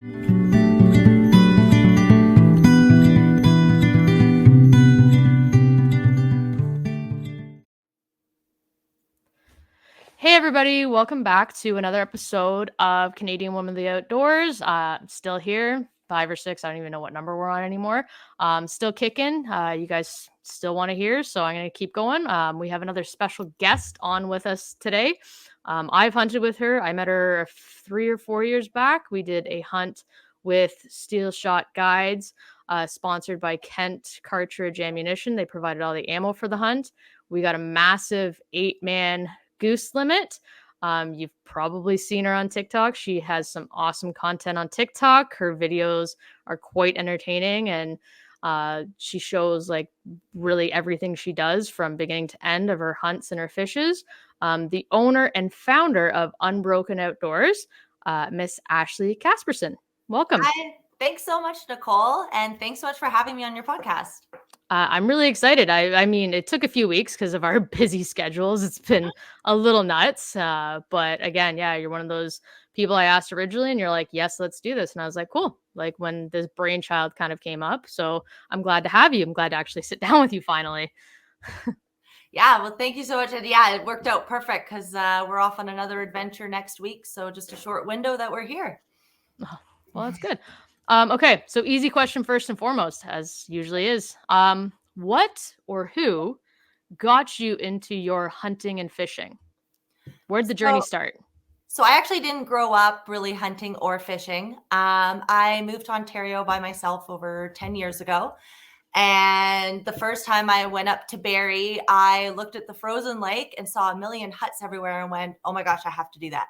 Hey everybody, welcome back to another episode of Canadian Women of the Outdoors. Still here, 5 or 6, I don't even know what number we're on anymore. Still kicking. You guys still want to hear, so I'm going to keep going. We have another special guest on with us today. I've hunted with her. I met her 3 or 4 years back. We did a hunt with Steel Shot Guides, sponsored by Kent Cartridge Ammunition. They provided all the ammo for the hunt. We got a massive 8-man goose limit. You've probably seen her on TikTok. She has some awesome content on TikTok. Her videos are quite entertaining, and she shows like really everything she does from beginning to end of her hunts and her fishes. The owner and founder of Unbroken Outdoors, Miss Ashley Casperson. Welcome. Hi. Thanks so much, Nicole, and thanks so much for having me on your podcast. I'm really excited. I mean, it took a few weeks because of our busy schedules. It's been a little nuts. But again, yeah, you're one of those people I asked originally, and you're like, yes, let's do this. And I was like, cool. Like when this brainchild kind of came up. So I'm glad to have you. I'm glad to actually sit down with you finally. Yeah, well, thank you so much. And yeah, it worked out perfect because we're off on another adventure next week. So just a short window that we're here. Oh, well, that's good. Okay, so easy question first and foremost, as usually is. What or who got you into your hunting and fishing? Where'd the journey start? So I actually didn't grow up really hunting or fishing. I moved to Ontario by myself over 10 years ago. And the first time I went up to Barrie, I looked at the frozen lake and saw a million huts everywhere and went, oh my gosh, I have to do that.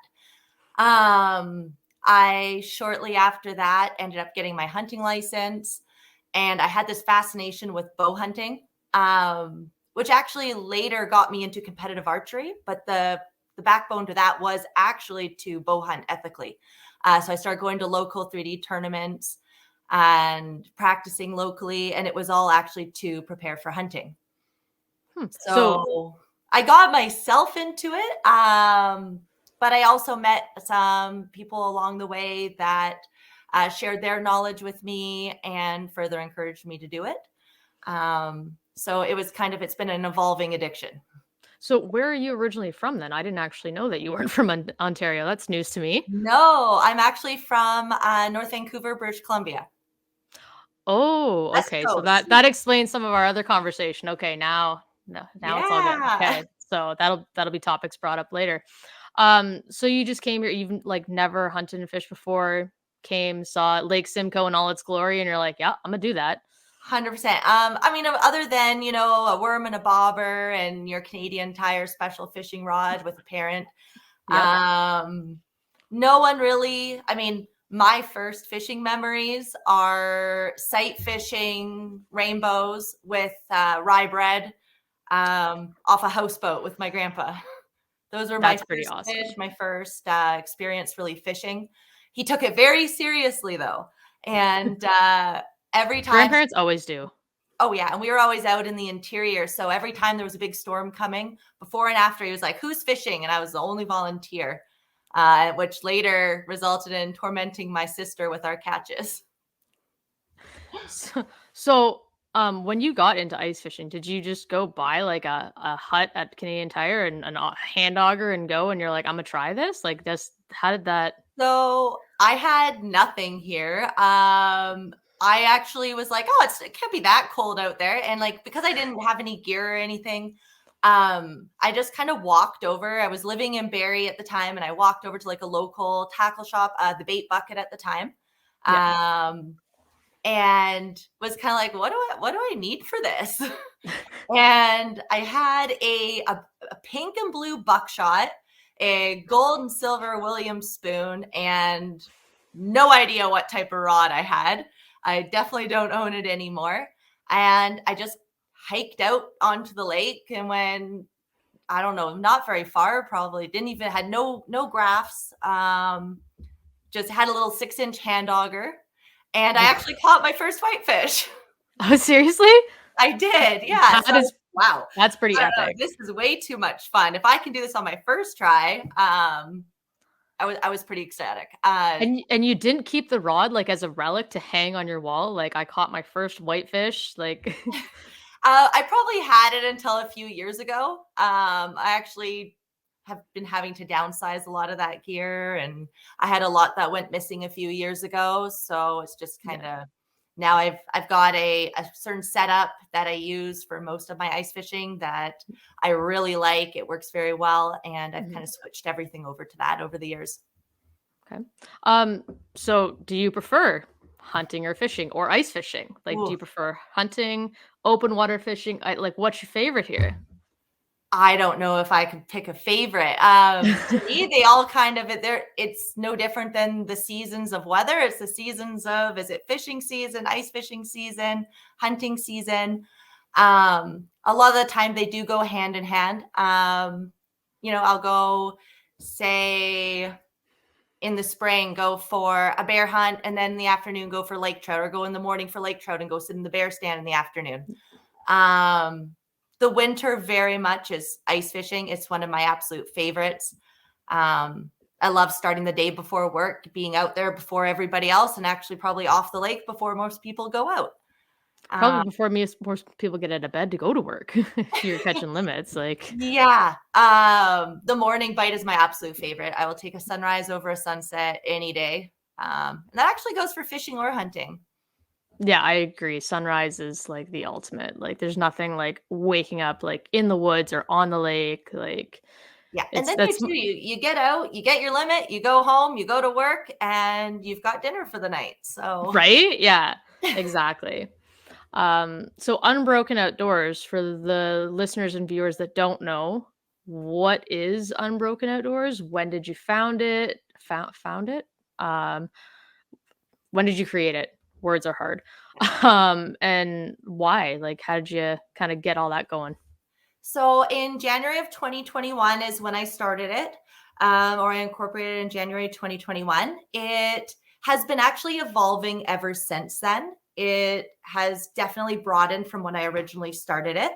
I shortly after that ended up getting my hunting license, and I had this fascination with bow hunting, which actually later got me into competitive archery. But the backbone to that was actually to bow hunt ethically. So I started going to local 3D tournaments and practicing locally, and it was all actually to prepare for hunting. So I got myself into it. But I also met some people along the way that shared their knowledge with me and further encouraged me to do it. So it was it's been an evolving addiction. So where are you originally from then? I didn't actually know that you weren't from Ontario. That's news to me. No, I'm actually from North Vancouver, British Columbia. Oh, okay. So that explains some of our other conversation. Okay, now it's all good. Okay, so that'll be topics brought up later. So you just came here, you've like never hunted and fished before, saw Lake Simco in all its glory, and you're like, yeah, I'm gonna do that. 100%. I mean, other than, a worm and a bobber and your Canadian Tire special fishing rod with a parent, yep. No one really, my first fishing memories are sight fishing rainbows with rye bread off a houseboat with my grandpa. Those were my first awesome. fish, my first experience really fishing. He took it very seriously though. And every time. Grandparents always do. Oh yeah. And we were always out in the interior. So every time there was a big storm coming, before and after, he was like, who's fishing? And I was the only volunteer, which later resulted in tormenting my sister with our catches. So when you got into ice fishing, did you just go buy like a hut at Canadian Tire and a hand auger and go, and you're like, I'm gonna try this? Like how did that? So I had nothing here. I actually was like, oh, it can't be that cold out there. And like, because I didn't have any gear or anything, I just kind of walked over. I was living in Barrie at the time, and I walked over to like a local tackle shop, the Bait Bucket at the time. Yeah. And was kind of like, what do I need for this? And I had a pink and blue buckshot, a gold and silver Williams spoon, and no idea what type of rod I had. I definitely don't own it anymore. And I just hiked out onto the lake and went, I don't know, not very far, probably had no graphs. Just had a little 6-inch hand auger. And I actually caught my first whitefish. Oh, seriously? I did. Yeah. Wow. That's pretty epic. This is way too much fun. If I can do this on my first try, I I was pretty ecstatic. And you didn't keep the rod, like, as a relic to hang on your wall? Like, I caught my first whitefish, like I probably had it until a few years ago. I actually have been having to downsize a lot of that gear, and I had a lot that went missing a few years ago. So it's just kind Yeah. of now I've got a certain setup that I use for most of my ice fishing that I really like. It works very well, and I've kind Mhm. of switched everything over to that over the years. Okay. Um, so do you prefer hunting or fishing or ice fishing? Like, do Ooh. you prefer hunting, open water fishing? Like, what's your favorite here? I don't know if I could pick a favorite. To me, they all kind of it's no different than the seasons of weather. It's the seasons of is it fishing season, ice fishing season, hunting season. A lot of the time they do go hand in hand. I'll go say in the spring go for a bear hunt and then in the afternoon go for lake trout or go in the morning for lake trout and go sit in the bear stand in the afternoon. Um, the winter very much is ice fishing. It's one of my absolute favorites. I love starting the day before work, being out there before everybody else, and actually probably off the lake before most people go out. Probably Um, before most people get out of bed to go to work, if you're catching limits, like yeah, the morning bite is my absolute favorite. I will take a sunrise over a sunset any day. And that actually goes for fishing or hunting. yeah, I agree. Sunrise is like the ultimate. Like, there's nothing like waking up like in the woods or on the lake. Like, Yeah, and it's then you get out, you get your limit, you go home, you go to work, and you've got dinner for the night. So right? Yeah, exactly. So Unbroken Outdoors, for the listeners and viewers that don't know, what is Unbroken Outdoors? When did you found it? Found it? Um, when did you create it? Words are hard. And why? Like, how did you kind of get all that going? So in January of 2021 is when I started it, or I incorporated it in January 2021. It has been actually evolving ever since then. It has definitely broadened from when I originally started it.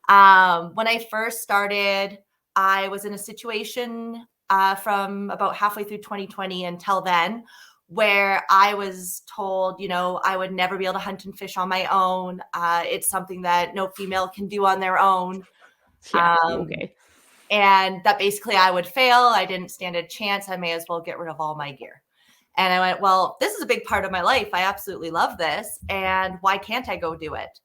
When I first started, I was in a situation from about halfway through 2020 until then where I was told, I would never be able to hunt and fish on my own. It's something that no female can do on their own. Yeah. Um, Okay. and that basically I would fail. I didn't stand a chance. I may as well get rid of all my gear. And I went, well, this is a big part of my life. I absolutely love this. And why can't I go do it?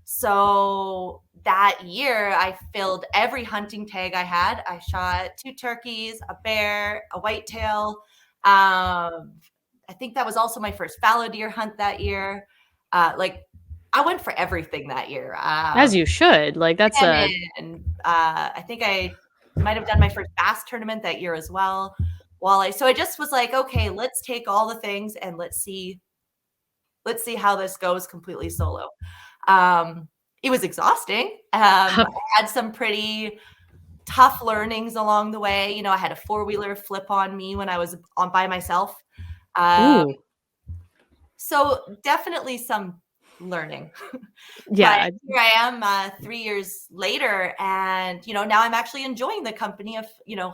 So that year, I filled every hunting tag I had. I shot 2 turkeys, a bear, a whitetail. I think that was also my first fallow deer hunt that year. Like I went for everything that year. As you should. Like, that's a And I think I might have done my first bass tournament that year as well. So I just was like, okay, let's take all the things and let's see how this goes completely solo. Um, it was exhausting. I had some pretty tough learnings along the way. I had a 4-wheeler flip on me when I was on by myself. Um, ooh. so definitely some learning. But Yeah. here I am 3 years later, and now I'm actually enjoying the company of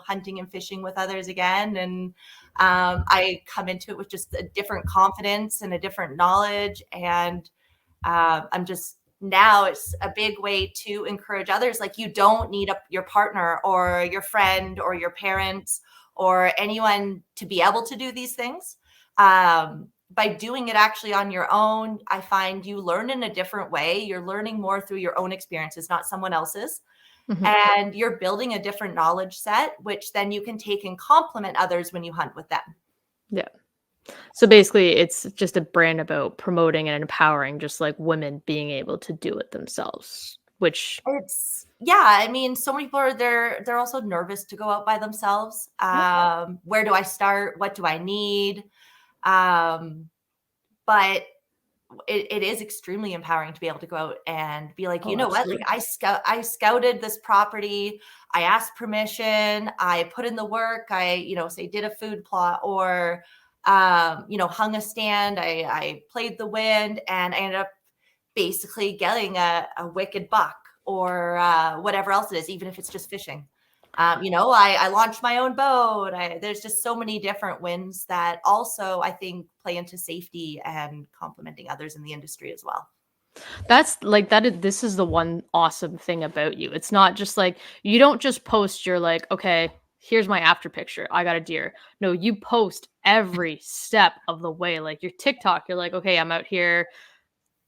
hunting and fishing with others again, and I come into it with just a different confidence and a different knowledge, and I'm just now it's a big way to encourage others. Like you don't need your partner or your friend or your parents or anyone to be able to do these things. By doing it actually on your own, I find you learn in a different way. You're learning more through your own experiences, not someone else's. Mhm. And you're building a different knowledge set, which then you can take and complement others when you hunt with them. Yeah. So basically, it's just a brand about promoting and empowering just like women being able to do it themselves, which Yeah, I mean, so many people are they're also nervous to go out by themselves. yeah, Where do I start? What do I need? Um, but it is extremely empowering to be able to go out and be like, you oh, know what? Like absolutely. I scouted this property, I asked permission, I put in the work, I, say did a food plot or hung a stand, I played the wind and I ended up basically getting a wicked buck or whatever else it is, even if it's just fishing. I launched my own boat. There's just so many different wins that also I think play into safety and complimenting others in the industry as well. That's like this is the one awesome thing about you. It's not just like you don't just post you're like, okay, here's my after picture. I got a deer. No, you post every step of the way. Like your TikTok, you're like, okay, I'm out here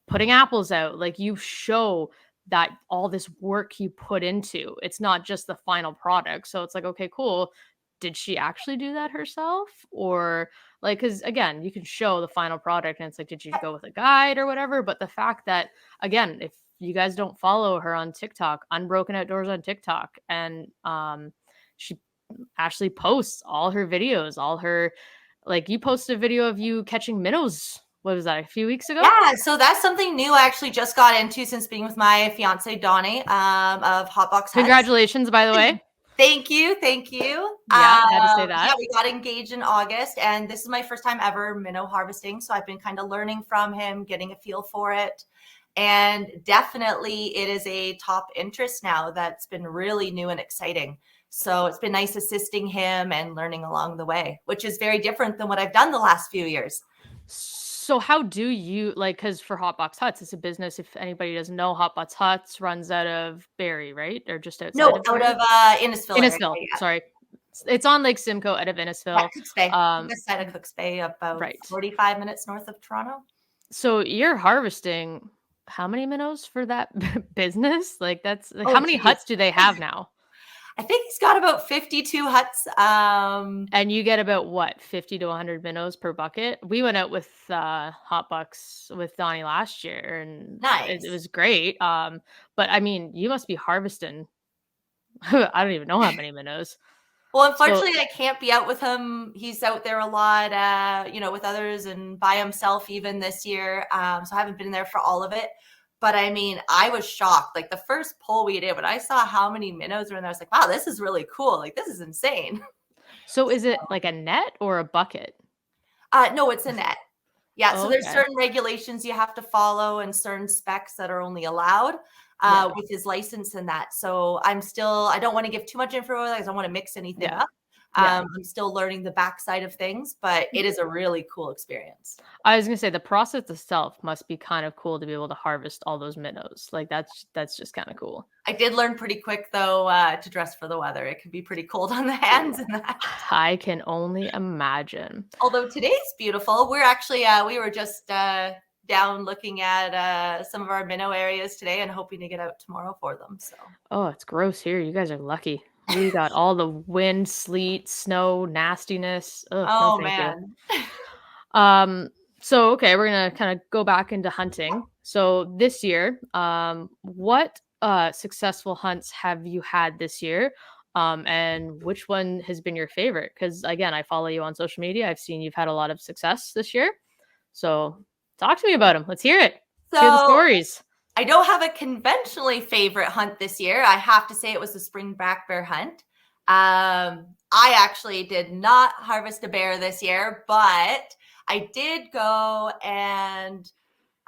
putting apples out. Like you show that all this work you put into. It's not just the final product. So it's like, okay, cool. Did she actually do that herself? Or like, because again, you can show the final product and it's like, did you go with a guide or whatever? But the fact that, again, if you guys don't follow her on TikTok, Unbroken Outdoors on TikTok, and she Ashley posts all her videos, all her, like, you posted a video of you catching minnows. What was that, a few weeks ago? Yeah, so that's something new I actually just got into since being with my fiance Donnie of Hotbox Huts. Congratulations, by the way. Thank you. Yeah, I had to say that. Yeah, we got engaged in August, and this is my first time ever minnow harvesting. So I've been kind of learning from him, getting a feel for it. And definitely it is a top interest now that's been really new and exciting. So it's been nice assisting him and learning along the way, which is very different than what I've done the last few years. So how do you, like, because for Hotbox Huts, it's a business. If anybody doesn't know, Hotbox Huts runs out of Barrie, right? Or just outside No, of out Barrie? of Innisfil. Innisfil, Yeah. sorry. It's on Lake Simcoe out of Innisfil. Cooks Bay. This side of Cooks Bay, about right. 45 minutes north of Toronto. So you're harvesting how many minnows for that business? Like that's like, how many huts do they have now? I think he's got about 52 huts. And you get about what, 50 to 100 minnows per bucket? We went out with Hotbox with Donnie last year, and nice. it was great. But I mean, you must be harvesting. I don't even know how many minnows. Well, unfortunately, I can't be out with him. He's out there a lot, with others and by himself even this year. So I haven't been there for all of it. But I mean, I was shocked. Like the first poll we did, when I saw how many minnows were in there, I was like, wow, this is really cool. Like this is insane. So is it like a net or a bucket? No, it's a net. Yeah. So there's Okay. certain regulations you have to follow and certain specs that are only allowed with his license and that. So I don't want to give too much info because I don't want to mix anything up. I'm still learning the backside of things, but it is a really cool experience. I was gonna say the process itself must be kind of cool to be able to harvest all those minnows. Like that's just kind of cool. I did learn pretty quick though to dress for the weather. It can be pretty cold on the hands and that. I can only imagine. Although today's beautiful. We're actually we were just down looking at some of our minnow areas today and hoping to get out tomorrow for them. So oh, it's gross here. You guys are lucky. We got all the wind, sleet, snow, nastiness. Ugh, oh no, thank man. You. So okay, we're gonna kind of go back into hunting. So this year, what successful hunts have you had this year? And which one has been your favorite? Because again, I follow you on social media. I've seen you've had a lot of success this year. So talk to me about them. Let's hear it. Let's hear the stories. I don't have a conventionally favorite hunt this year. I have to say it was the spring black bear hunt. I actually did not harvest a bear this year, but I did go and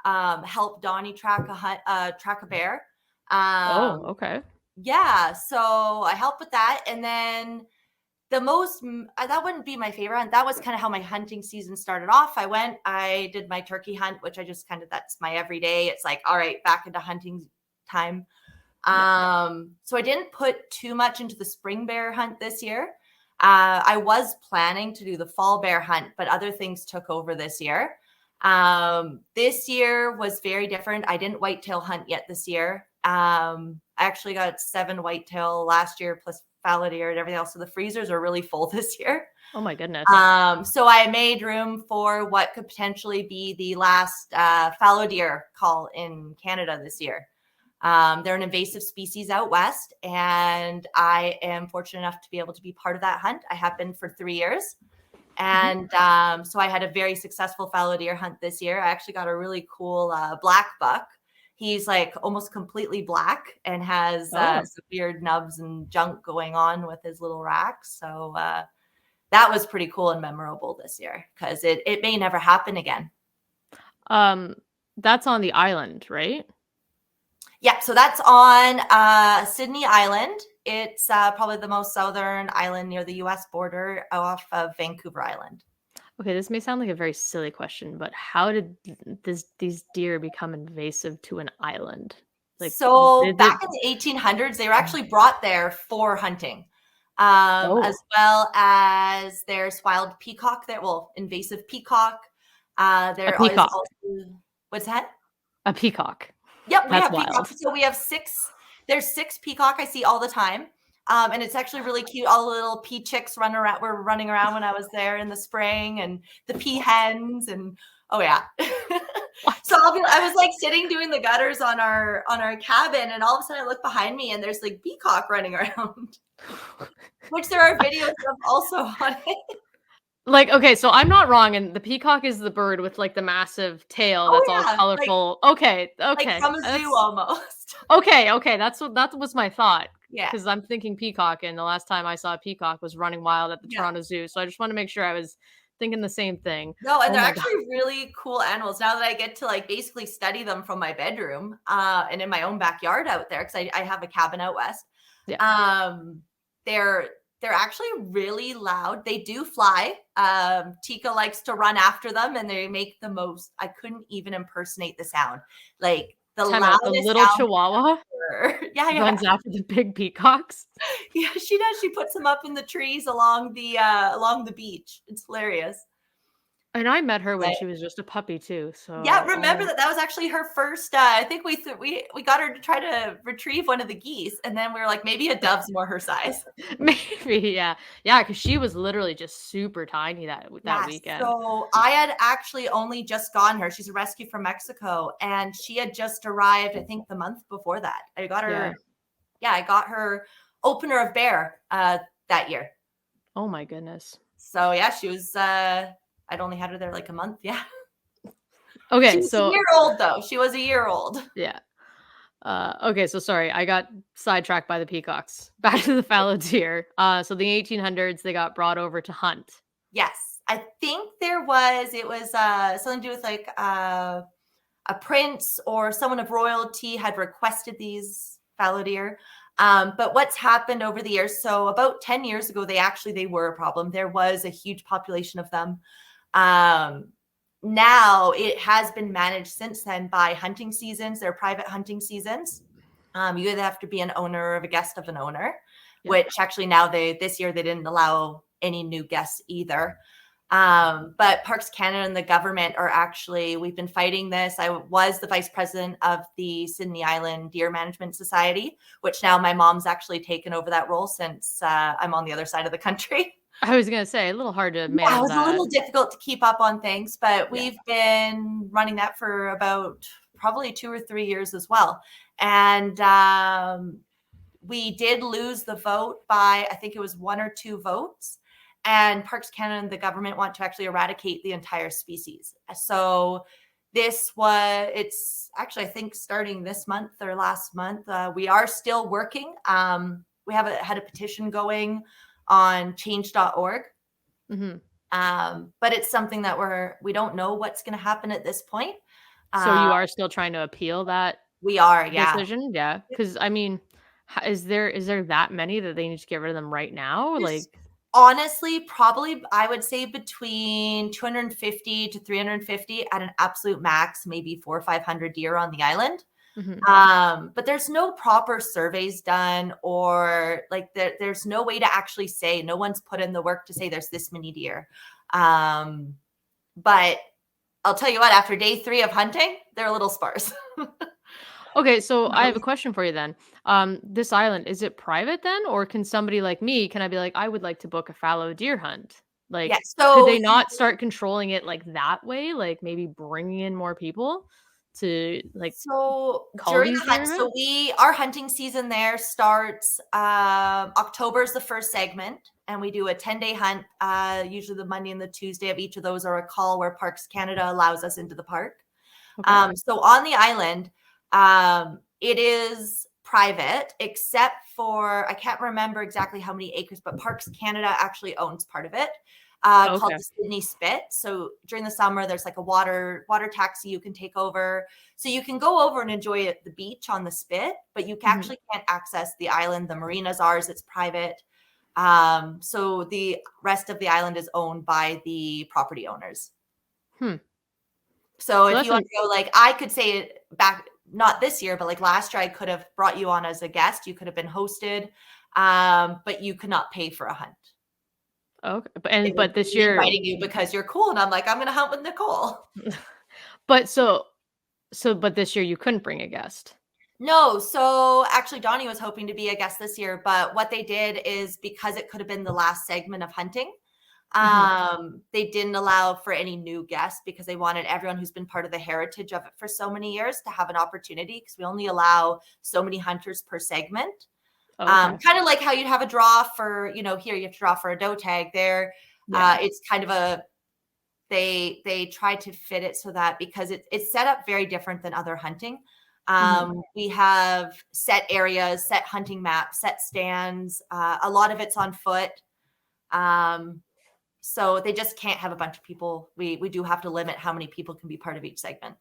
help Donnie track a bear. Okay. Yeah, so I helped with that, and then that wouldn't be my favorite hunt. That was kind of how my hunting season started off. I did my turkey hunt, which I just that's my everyday. It's like, all right, back into hunting time. So I didn't put too much into the spring bear hunt this year. I was planning to do the fall bear hunt, but other things took over this year. This year was very different. I didn't whitetail hunt yet this year. I actually got 7 whitetail last year plus fallow deer and everything else. So the freezers are really full this year. Oh my goodness. So I made room for what could potentially be the last fallow deer call in Canada this year. They're an invasive species out west, and I am fortunate enough to be able to be part of that hunt. I have been for 3 years. And so I had a very successful fallow deer hunt this year. I actually got a really cool black buck. He's like almost completely black and has some weird nubs and junk going on with his little racks. So that was pretty cool and memorable this year because it may never happen again. That's on the island, right? Yeah, so that's on Sydney Island. It's probably the most southern island near the U.S. border off of Vancouver Island. Okay, this may sound like a very silly question, but how did these deer become invasive to an island? Like, So did back it? in the 1800s, they were actually brought there for hunting, as Oh, well as there's wild peacock there. Well, invasive peacock. a There is peacock. also, what's that? A peacock. Yep, we That's have peacock. wild. So we have six. There's six peacock I see all the time, and it's actually really cute. All the little pea chicks run around. Were running around when I was there in the spring, and the pea hens, and oh yeah. What? So I was like sitting doing the gutters on our cabin, and all of a sudden I look behind me, and there's like peacock running around, which there are videos of also on it. Like, okay, so I'm not wrong, and the peacock is the bird with like the massive tail Oh that's all yeah, colorful. Okay, like okay, from a zoo that's almost. okay. Okay, that was my thought Yeah, because I'm thinking peacock, and the last time I saw a peacock was running wild at the yeah. Toronto Zoo. So I just want to make sure I was thinking the same thing. No, and Oh they're my god. actually really cool animals now that I get to like basically study them from my bedroom and in my own backyard out there because I have a cabin out west. Yeah. Um, they're they're actually really loud. They do fly. Tika likes to run after them and they make the most. I couldn't even impersonate the sound. Like the Time out. The loudest little sound chihuahua ever. Yeah, yeah. runs after the big peacocks. Yeah, she does. She puts them up in the trees along the beach. It's hilarious. And I met her when But she was just a puppy too. yeah, So remember that was actually her first, I think we got her to try to retrieve one of the geese, and then we were like, maybe a dove's more her size. maybe, yeah, yeah, because she was literally just super tiny that Yeah, weekend. so I had actually only just gotten her. She's a rescue from Mexico, and she had just arrived, I think, the month before that. Yeah. I got her opener of bear, that year. Oh my goodness. So, yeah, she was, I'd only had her there like a month, yeah. She Okay, was a so year old, though. She was a year old. yeah. Okay, so sorry, I got sidetracked by the peacocks. Back to the fallow deer. So the 1800s, they got brought over to hunt. Yes, I think it was something to do with like a prince or someone of royalty had requested these fallow deer. But what's happened over the years? So about 10 years ago, they were a problem. There was a huge population of them. Now it has been managed since then by hunting seasons. They're private hunting seasons. You either have to be an owner or a guest of an owner, Yeah. which actually now this year they didn't allow any new guests either. But Parks Canada and the government are actually, we've been fighting this. I was the vice president of the Sydney Island Deer Management Society, which now my mom's actually taken over that role since I'm on the other side of the country. I was gonna say a little hard to Yeah, it manage was a that. little difficult to keep up on things, but Yeah. we've been running that for about probably 2 or 3 years as well. And we did lose the vote by, I think it was 1 or 2 votes. And Parks Canada and the government want to actually eradicate the entire species. So it's actually, I think, starting this month or last month. We are still working. We had a petition going on change.org. Mhm. But it's something that we don't know what's going to happen at this point. So you Uh, are still trying to appeal that we are, yeah. decision? Yeah, because I mean, is there that many that they need to get rid of them right now? There's Like, honestly probably, I would say, between 250 to 350 at an absolute max, maybe 400 or 500 deer on the island. mhm. But there's no proper surveys done, or like there's no way to actually say, no one's put in the work to say there's this many deer. But I'll tell you what, after day 3 of hunting, they're a little sparse. Okay, so I have a question for you then. This island, is it private then, or can somebody like me, can I be like, I would like to book a fallow deer hunt? Yeah, Like, could so they not start controlling it like that way? Like maybe bringing in more people to like So call during these the hunt, deer so events? our hunting season there starts, October is the first segment, and we do a 10-day hunt. Usually the Monday and the Tuesday of each of those are a call where Parks Canada allows us into the park. Okay. So on the island, it is private, except for, I can't remember exactly how many acres, but Parks Canada actually owns part of it. called Okay. the Sydney Spit. So during the summer, there's like a water taxi you can take over. So you can go over and enjoy the beach on the Spit, but you Mhm. actually can't access the island. The marina's ours, it's private. So the rest of the island is owned by the property owners. Hmm. So So if that's you want to go, like, I could say it back, not this year, but like last year, I could have brought you on as a guest. You could have been hosted, but you could not pay for a hunt. okay. It would But this be year, inviting you because you're cool, and I'm like, I'm going to hunt with Nicole. but but this year you couldn't bring a guest. No, so actually, Donnie was hoping to be a guest this year, but what they did is because it could have been the last segment of hunting, Mhm. they didn't allow for any new guests because they wanted everyone who's been part of the heritage of it for so many years to have an opportunity, because we only allow so many hunters per segment. Okay. Kind of like how you'd have a draw for, here you have to draw for a doe tag. There, Yeah. it's kind of a they try to fit it so that, because it's set up very different than other hunting. Mhm. We have set areas, set hunting maps, set stands. A lot of it's on foot. Um, so they just can't have a bunch of people. We do have to limit how many people can be part of each segment.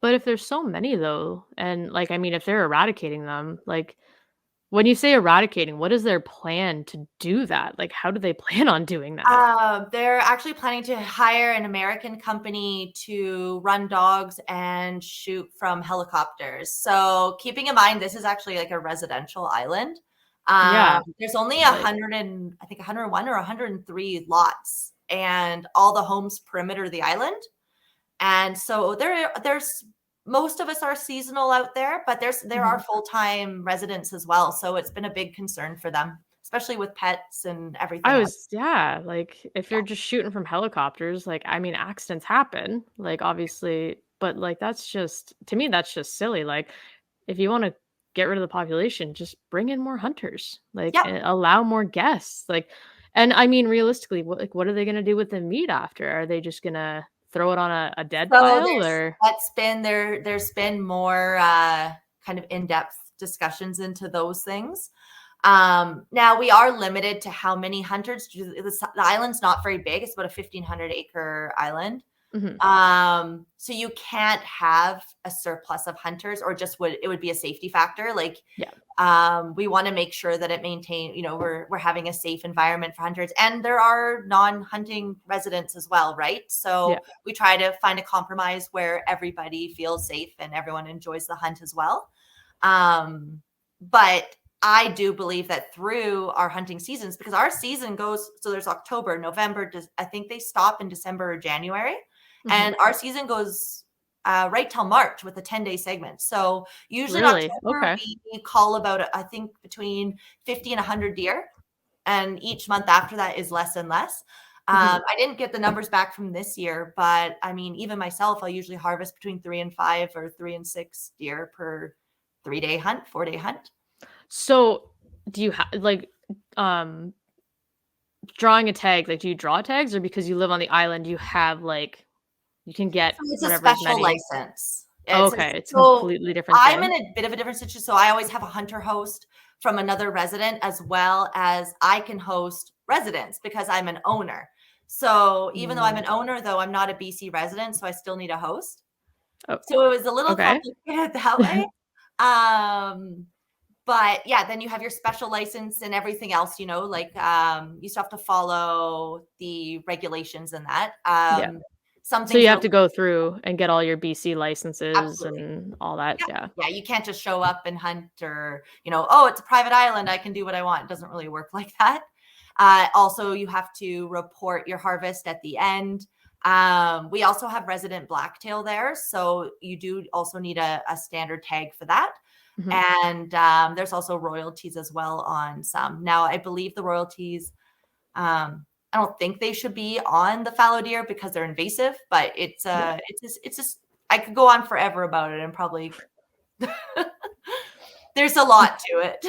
But if there's so many though, and like I mean, if they're eradicating them, like when you say eradicating, what is their plan to do that? Like, how do they plan on doing that? They're actually planning to hire an American company to run dogs and shoot from helicopters. So keeping in mind, this is actually like a residential island. Yeah. There's only Like, 100 and I think 101 or 103 lots, and all the homes perimeter the island. And so there's most of us are seasonal out there, but there are mhm. full-time residents as well. So it's been a big concern for them, especially with pets and I everything else. was yeah, like if Yeah. you're just shooting from helicopters, like I mean accidents happen, like obviously, but like that's just to me that's just silly. Like if you want to get rid of the population, just bring in more hunters. Like Yep. allow more guests. Like and I mean realistically, what are they going to do with the meat after? Are they just going to throw it on a dead So pile or there's been more kind of in-depth discussions into those things. Now we are limited to how many hunters. The island's not very big. It's about a 1,500-acre island. Mhm. So you can't have a surplus of hunters, or just it would be a safety factor. Like, Yeah. we want to make sure that it maintain, we're having a safe environment for hunters, and there are non-hunting residents as well, right? Yeah. So we try to find a compromise where everybody feels safe and everyone enjoys the hunt as well. But I do believe that through our hunting seasons, because our season goes, so there's October, November, I think they stop in December or January, Mhm. and our season goes right till March with a 10-day segment. So usually in Really? October, Okay. we call about, I think, between 50 and 100 deer. And each month after that is less and less. Mhm. I didn't get the numbers back from this year, but I mean, even myself, I'll usually harvest between 3 and 5 or 3 and 6 deer per 3-day hunt, 4-day hunt. So, do you have like um drawing a tag, like, do you draw tags or because you live on the island, you have, like you can So get it's a whatever as special many license. okay, it's a So completely different I'm in thing? a bit of a different situation. So I always have a hunter host from another resident, as well as I can host residents because I'm an owner. So even though I'm Mm. an owner, though I'm not a BC resident, so I still need a host. Oh, So it was a little okay. complicated that way. Um, but yeah, then you have your special license and everything else, like, you still have to follow the regulations and that. Yeah. Some So things you are have to go through and get all your BC licenses absolutely. and all that, Yeah. yeah. Yeah, you can't just show up and hunt, or, oh, it's a private island, I can do what I want. It doesn't really work like that. Also, you have to report your harvest at the end. We also have resident blacktail there, so you do also need a standard tag for that. Mhm. And there's also royalties as well on some. Now, I believe the royalties, I don't think they should be on the fallow deer because they're invasive, but Yeah. it's just I could go on forever about it, and probably there's a lot to it.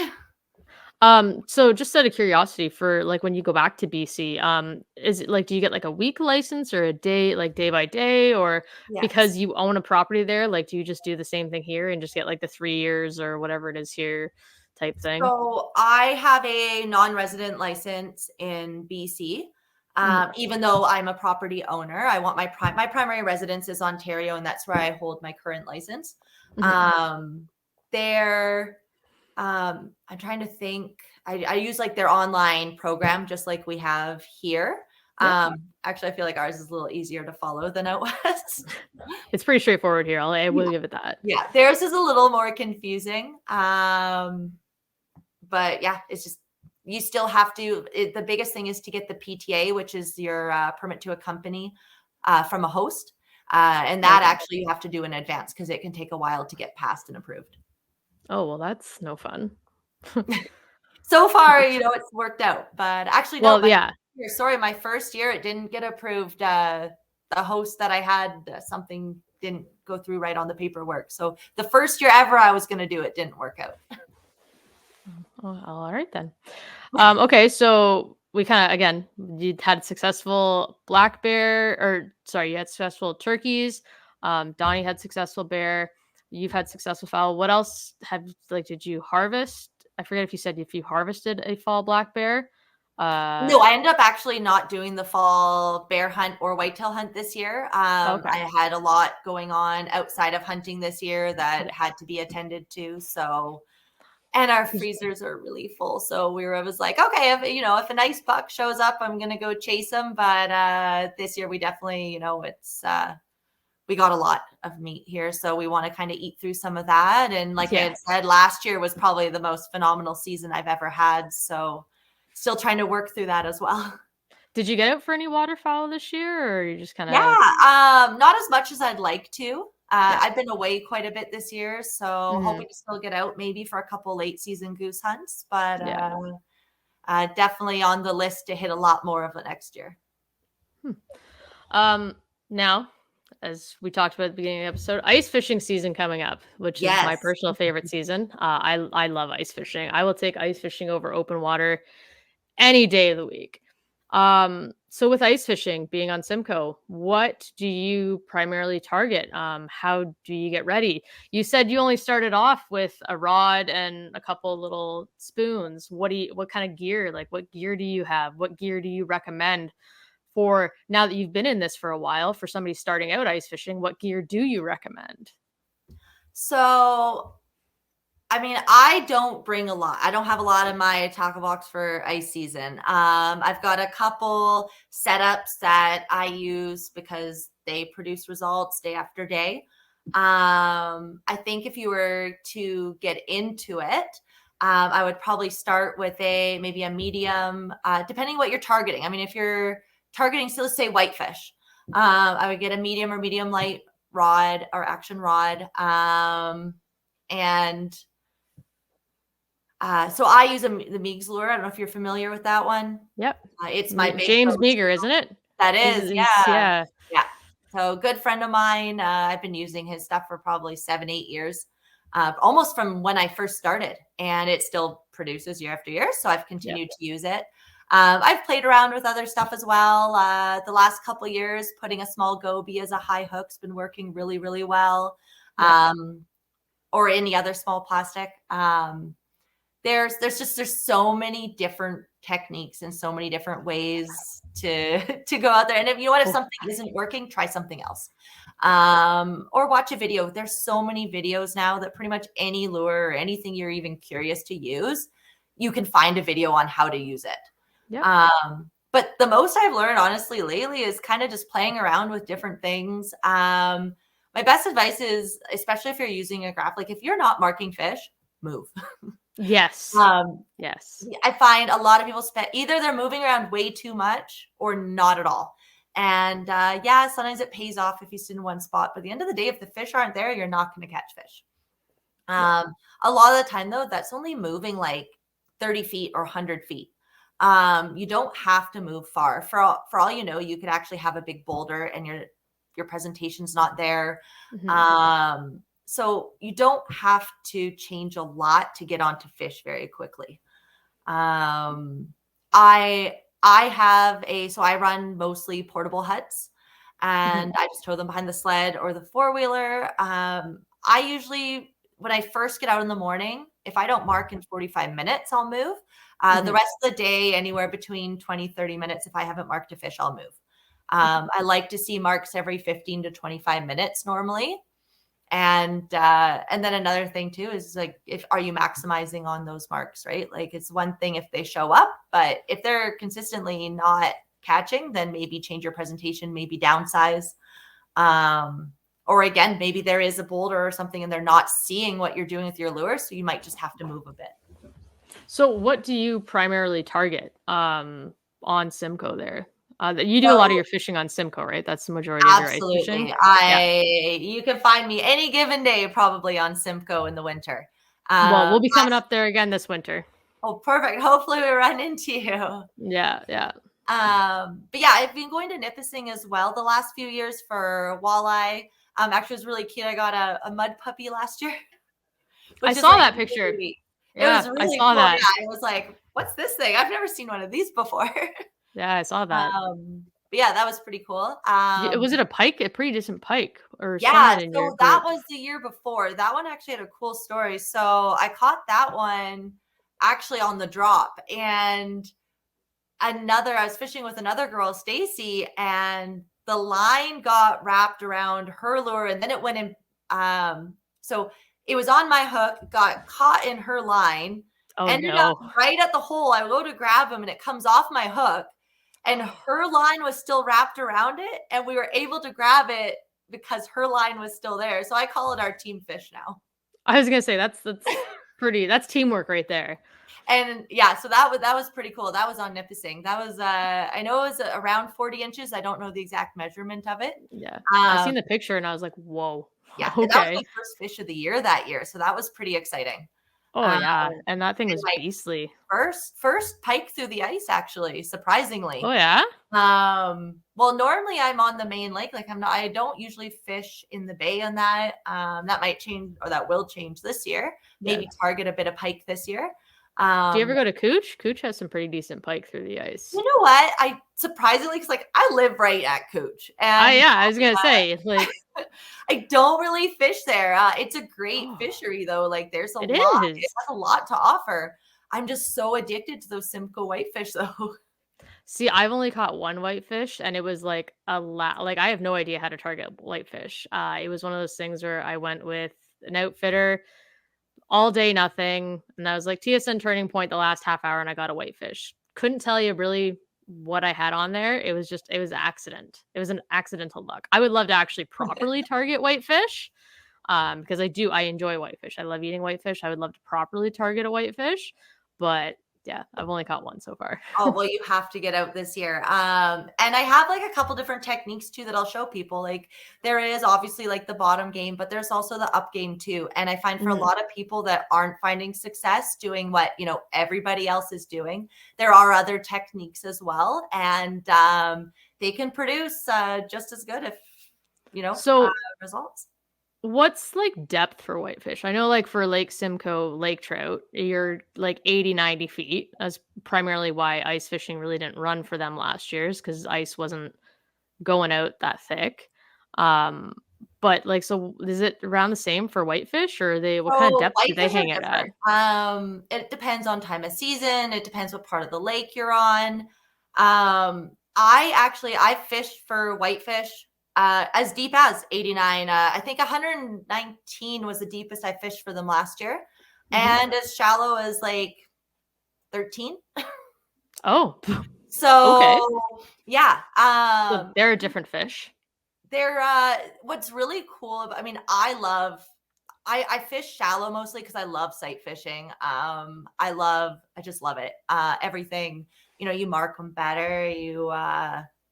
So just out of curiosity for, like, when you go back to BC, is it, like do you get, like, a week license or a day like, day by day? Or Yes. because you own a property there, like, do you just do the same thing here and just get, like, the 3 years or whatever it is here type thing? So I have a non-resident license in BC. Even though I'm a property owner, I want my primary residence is Ontario, and that's where I hold my current license. There, I'm trying to think. I use like their online program, just like we have here. Actually, I feel like ours is a little easier to follow than it was. It's pretty straightforward here. I will give it that. Yeah, theirs is a little more confusing. But yeah, it's just you still have to. The biggest thing is to get the PTA, which is your permit to accompany from a host, and that actually you have to do in advance because it can take a while to get passed and approved. Oh, well, that's no fun. So far, it's worked out, but actually, no. Well, My first year, it didn't get approved. The host that I had, something didn't go through right on the paperwork. So the first year ever I was going to do it didn't work out. Oh, all right then. Okay, so we kind of, again, you had successful black bear, or sorry, you had successful turkeys. Donnie had successful bear. You've had successful fowl. What else did you harvest? I forget if you harvested a fall black bear. No, I ended up actually not doing the fall bear hunt or whitetail hunt this year. I had a lot going on outside of hunting this year that had to be attended to. So, and our freezers are really full. So I was like, okay, if a nice buck shows up, I'm going to go chase him. But this year we definitely, we got a lot of meat here. So we want to kind of eat through some of that. And like I had said, last year was probably the most phenomenal season I've ever had. So still trying to work through that as well. Did you get out for any waterfowl this year, or you just kind of? Yeah, not as much as I'd like to. I've been away quite a bit this year, so hoping to still get out maybe for a couple late season goose hunts, but definitely on the list to hit a lot more of it next year. Now, as we talked about at the beginning of the episode, ice fishing season coming up, which is my personal favorite season. I love ice fishing. I will take ice fishing over open water any day of the week. So with ice fishing being on Simco, what do you primarily target? How do you get ready? You said you only started off with a rod and a couple little spoons. What kind of gear? Like, what gear do you have? What gear do you recommend for now that you've been in this for a while? For somebody starting out ice fishing, what gear do you recommend? So, I mean, I don't bring a lot. I don't have a lot in my tackle box for ice season. I've got a couple setups that I use because they produce results day after day. I think if you were to get into it, I would probably start with maybe a medium, depending what you're targeting. I mean, if you're targeting, so let's say whitefish, I would get a medium or medium light rod or action rod. So I use the Meigs lure. I don't know if you're familiar with that one. Yep. It's my James Meager, isn't it? That is, yeah. So good friend of mine. I've been using his stuff for probably 7-8 years, almost from when I first started, and it still produces year after year. So I've continued to use it. I've played around with other stuff as well. The last couple of years, putting a small goby as a high hook's been working really, really well. Or any other small plastic. There's so many different techniques and so many different ways to go out there. And if something isn't working, try something else. Or watch a video. There's so many videos now that pretty much any lure or anything you're even curious to use, you can find a video on how to use it. But the most I've learned, honestly, lately is kind of just playing around with different things. My best advice is, especially if you're using a graph, like if you're not marking fish, move. Yes. Yes. I find a lot of people either they're moving around way too much or not at all. And sometimes it pays off if you sit in one spot. But at the end of the day, if the fish aren't there, you're not going to catch fish. A lot of the time, though, that's only moving like 30 feet or 100 feet. You don't have to move far. For all you know, you could actually have a big boulder and your presentation's not there. So you don't have to change a lot to get onto fish very quickly. I run mostly portable huts, and I just throw them behind the sled or the four-wheeler. I usually when I first get out in the morning, if I don't mark in 45 minutes, I'll move. The rest of the day, anywhere between 20, 30 minutes, if I haven't marked a fish, I'll move. I like to see marks every 15 to 25 minutes normally. And then another thing too is like, are you maximizing on those marks, right? Like it's one thing if they show up, but if they're consistently not catching, then maybe change your presentation, maybe downsize. Or again, maybe there is a boulder or something and they're not seeing what you're doing with your lure. So you might just have to move a bit. So what do you primarily target on Simco there? You do a lot of your fishing on Simco, right? That's the majority of your ice fishing. You can find me any given day, probably on Simco in the winter. Well, we'll be coming up there again this winter. Oh, perfect. Hopefully we run into you. Yeah. But yeah, I've been going to Nipissing as well the last few years for walleye. Actually, it was really cute. I got a mud puppy last year. I saw that picture. Yeah, it was really cool. That. Yeah, I was like, what's this thing? I've never seen one of these before. Yeah, I saw that. But yeah, that was pretty cool. Was it a pike? A pretty decent pike? Or yeah, so that was the year before. That one actually had a cool story. So I caught that one actually on the drop. And I was fishing with another girl, Stacy, and the line got wrapped around her lure and then it went in. So it was on my hook, got caught in her line, ended up right at the hole. I go to grab him and it comes off my hook and her line was still wrapped around it. And we were able to grab it because her line was still there. So I call it our team fish now. I was going to say that's that's teamwork right there. And yeah, so that was pretty cool. That was on Nipissing. That was, I know it was around 40 inches. I don't know the exact measurement of it. Yeah. I seen the picture and I was like, whoa. Yeah. Okay. That was my first fish of the year that year. So that was pretty exciting. Oh yeah. And that thing was beastly. First pike through the ice, actually, surprisingly. Oh yeah. Well, normally I'm on the main lake. Like I don't usually fish in the bay on that. That might change, or that will change this year. Maybe target a bit of pike this year. Do you ever go to Cooch? Cooch has some pretty decent pike through the ice. You know what? I surprisingly, because like I live right at Cooch. And yeah, I was gonna say, like I don't really fish there. It's a great fishery though. Like there's a lot. It has a lot to offer. I'm just so addicted to those Simcoe whitefish though. See, I've only caught one whitefish and it was like like I have no idea how to target whitefish. It was one of those things where I went with an outfitter all day, nothing. And I was like, TSN turning point the last half hour and I got a whitefish. Couldn't tell you really what I had on there. It was an accident. It was an accidental luck. I would love to actually properly target whitefish because I enjoy whitefish. I love eating whitefish. I would love to properly target a whitefish, but yeah, I've only caught one so far. Oh, well, you have to get out this year. And I have like a couple different techniques too that I'll show people. Like there is obviously like the bottom game, but there's also the up game too. And I find for a lot of people that aren't finding success doing what, everybody else is doing, there are other techniques as well. And they can produce just as good results. What's like depth for whitefish? I know like for Lake Simcoe, lake trout, you're like 80, 90 feet. That's primarily why ice fishing really didn't run for them last year's because ice wasn't going out that thick. But like, so is it around the same for whitefish or what kind of depth do they hang out at? It depends on time of season. It depends what part of the lake you're on. I fished for whitefish as deep as 89. I think 119 was the deepest I fished for them last year. And as shallow as like 13. Oh. So, okay. Yeah. So they're a different fish. They're, what's really cool, I fish shallow mostly because I love sight fishing. I just love it. Everything, you mark them better.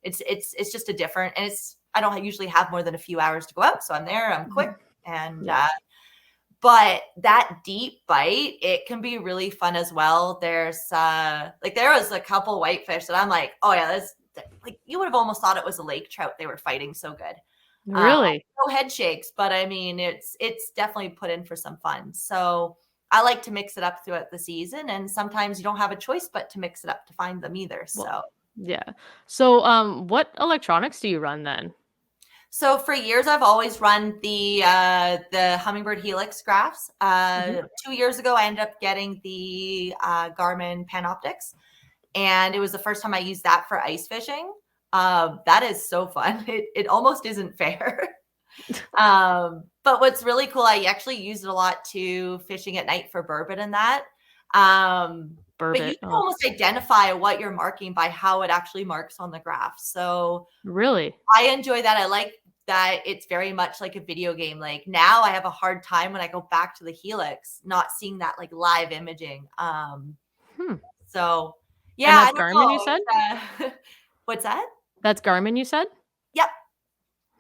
It's just a different, and I don't usually have more than a few hours to go out. So I'm there, I'm quick. And, but that deep bite, it can be really fun as well. There's there was a couple whitefish that I'm like, oh yeah, like you would have almost thought it was a lake trout. They were fighting so good. Really? No head shakes, but I mean, it's definitely put in for some fun. So I like to mix it up throughout the season. And sometimes you don't have a choice but to mix it up to find them either. So yeah. So what electronics do you run then? So for years, I've always run the Hummingbird Helix graphs. Mm-hmm. 2 years ago, I ended up getting the Garmin Panoptics, and it was the first time I used that for ice fishing. That is so fun. It almost isn't fair. But what's really cool, I actually use it a lot to fishing at night for burbot and that. But you Burbot. can Oh, almost identify what you're marking by how it actually marks on the graph. So really? I enjoy that. I like that it's very much like a video game. Like now I have a hard time when I go back to the Helix, not seeing that like live imaging. Hmm. So And yeah, I that's don't Garmin, you know. said? What's that? That's Garmin, you said? Yep.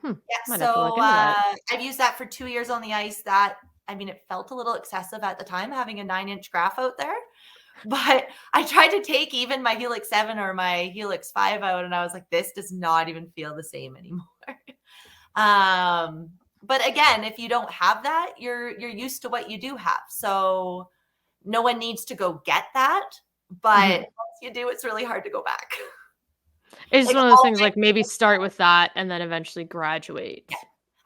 Hmm. Yeah. Might have to So look into that. I've used that for 2 years on the ice. I mean, it felt a little excessive at the time having a 9-inch graph out there. But I tried to take even my Helix 7 or my Helix 5 out, and I was like, this does not even feel the same anymore. But again, if you don't have that, you're used to what you do have. So no one needs to go get that. But once you do, it's really hard to go back. It's Like one of those all things like maybe start with that and then eventually graduate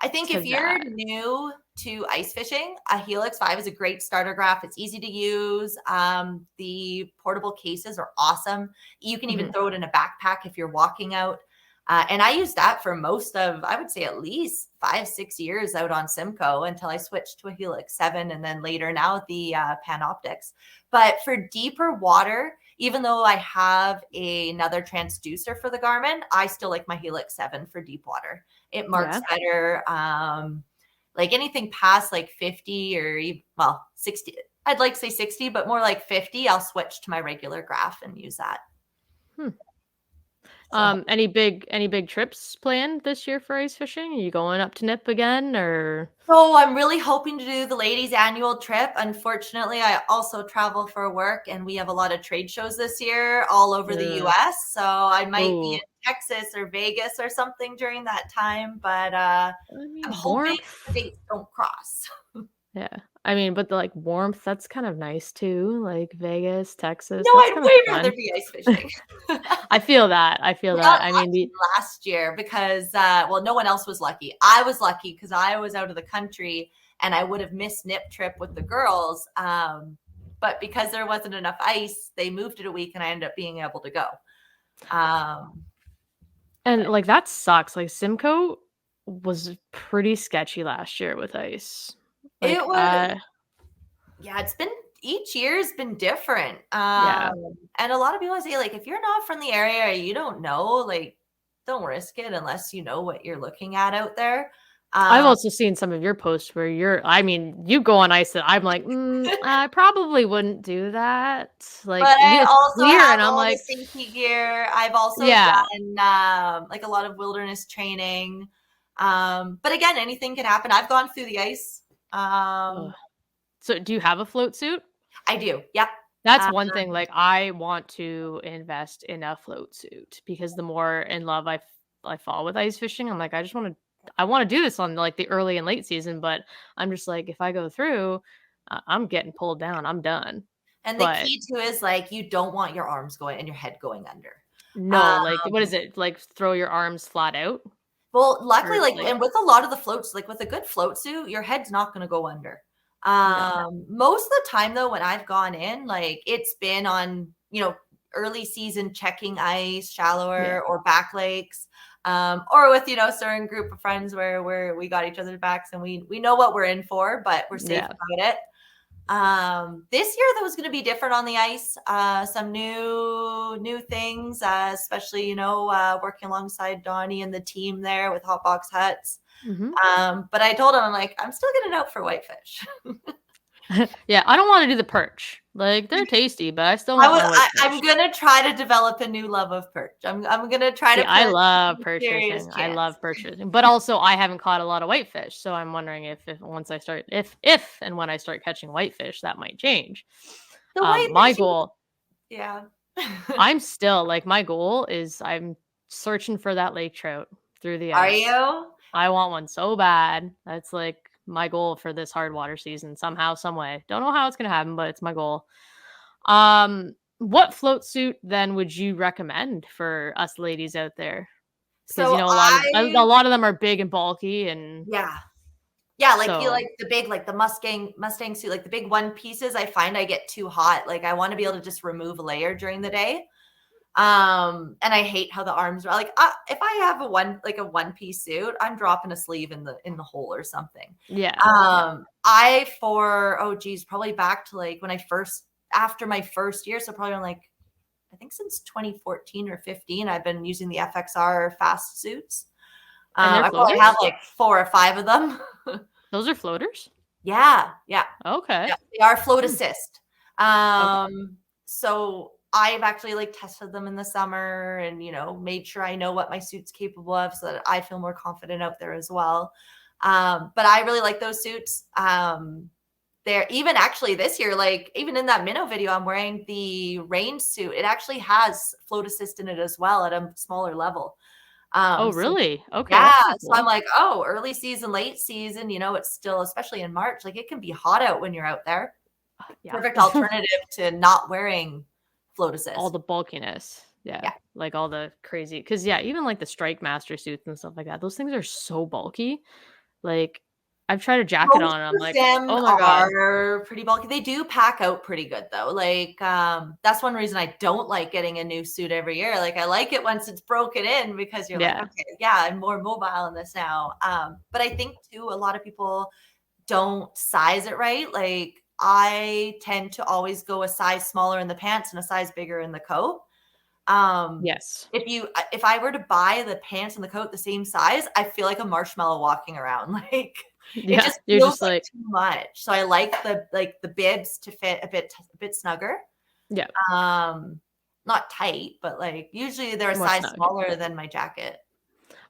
I think to if you're that. new to ice fishing, a Helix 5 is a great starter graph. It's easy to use. The portable cases are awesome. You can even throw it in a backpack if you're walking out. And I used that for most of, I would say at least 5-6 years out on Simco until I switched to a Helix 7 and then later now the Panoptics. But for deeper water, even though I have another transducer for the Garmin, I still like my Helix 7 for deep water. It marks Yeah. better. Like anything past like 50 or well, 60, I'd like to say 60, but more like 50, I'll switch to my regular graph and use that. Hmm. So, Any big trips planned this year for ice fishing? Are you going up to Nip again or? so I'm really hoping to do the ladies' annual trip. Unfortunately, I also travel for work and we have a lot of trade shows this year all over the US. So I might be in Ooh, Texas or Vegas or something during that time, but I I'm mean hoping the warmth. dates don't cross. Yeah. I mean, but the like warmth, that's kind of nice too. Like Vegas, Texas, No, that's I'd kind of way rather fun. be ice fishing. I feel that. I feel We got that. I mean, lucky last year because, well, no one else was lucky. I was lucky because I was out of the country and I would have missed Nip trip with the girls. But because there wasn't enough ice, they moved it a week and I ended up being able to go. Um, and like that sucks. Like Simcoe was pretty sketchy last year with ice. it Like, was, yeah, it's been each year's been different. yeah. And a lot of people say, like, if you're not from the area, you don't know, like, don't risk it unless you know what you're looking at out there. I've Um, also seen some of your posts where I mean, you go on ice that I'm like, I probably wouldn't do that. Like, But I it's also clear, have and I'm all the like, safety gear. I've also yeah. done like a lot of wilderness training. But again, anything can happen. I've gone through the ice. Ugh. So, do you have a float suit? I do. Yep. That's Uh, one thing. Like, I want to invest in a float suit because the more in love I fall with ice fishing, I'm like, I want to do this on like the early and late season, but I'm just like, if I go through, I'm getting pulled down. I'm done. and the But key to is like you don't want your arms going and your head going under. no, like, what is Um, it? Like, throw your arms flat out, well, luckily, or like, like, and with a lot of the floats, like with a good float suit, your head's not going to go under. no, Most of the time, though, when I've gone in, like it's been on, early season checking ice, yeah, shallower or back lakes, or with a certain group of friends where we got each other's backs and we know what we're in for, but we're safe yeah. about it. This year that was going to be different on the ice. Some new things, especially working alongside Donnie and the team there with Hot Box Huts. Hmm. But I told him, I'm like, I'm still getting out for whitefish. Yeah, I don't want to do the perch. Like, they're tasty, but I still I want was, my I'm whitefish. gonna try to develop a new love of perch. I'm gonna try See, to I put love a perch serious fishing. I chance. love perch fishing, but also I haven't caught a lot of whitefish, so I'm wondering if once I start, if and when I start catching whitefish, that might change. The My whitefish, goal, yeah. I'm still like my goal is I'm searching for that lake trout through the Are ice. you? I want one so bad. That's like my goal for this hard water season somehow, some way. Don't know how it's gonna happen, but it's my goal. What float suit then would you recommend for us ladies out there? Because So a I lot of them are big and bulky, and yeah. Yeah, like, you so like the big, like, the Mustang suit, like, the big one pieces, I find I get too hot, like, I wanna be able to just remove a layer during the day, and I hate how the arms are like, if I have a one-piece suit, I'm dropping a sleeve in the hole or something. yeah, yeah. Oh, geez, probably back to, like, when I first after my first year, so probably on, like, I think since 2014 or 15, I've been using the FXR fast suits. And they're I probably have, floaters? like, 4 or 5 of them. Those are floaters? Yeah, yeah. Okay. Yeah, they are float Hmm, assist. okay. So I've actually like tested them in the summer and made sure I know what my suit's capable of so that I feel more confident out there as well. But I really like those suits. They're even actually this year, like even in that minnow video, I'm wearing the rain suit. It actually has float assist in it as well at a smaller level. Oh, So really? Okay, yeah, that's kinda so I'm cool. like, "Oh, early season, late season, it's still especially in March, like, it can be hot out when you're out there." Yeah. Perfect alternative to not wearing float All assist. the bulkiness. Yeah, Yeah. like all the crazy. Because yeah, even like the Strike Master suits and stuff like that, those things are so bulky. Like, I've tried a jacket Most on and I'm of like, them "Oh my god." are pretty bulky. They do pack out pretty good though. Like, that's one reason I don't like getting a new suit every year. Like, I like it once it's broken in because you're like, Yeah. "Okay, yeah, I'm more mobile in this now." But I think too, a lot of people don't size it right. Like, I tend to always go a size smaller in the pants and a size bigger in the coat. Um, Yes. if I were to buy the pants and the coat the same size, I feel like a marshmallow walking around. Like, it Yeah, just you're feels just like like too much. So I like the bibs to fit a bit snugger. yeah, Um, Not tight, but like usually they're a more size snug. smaller than my jacket.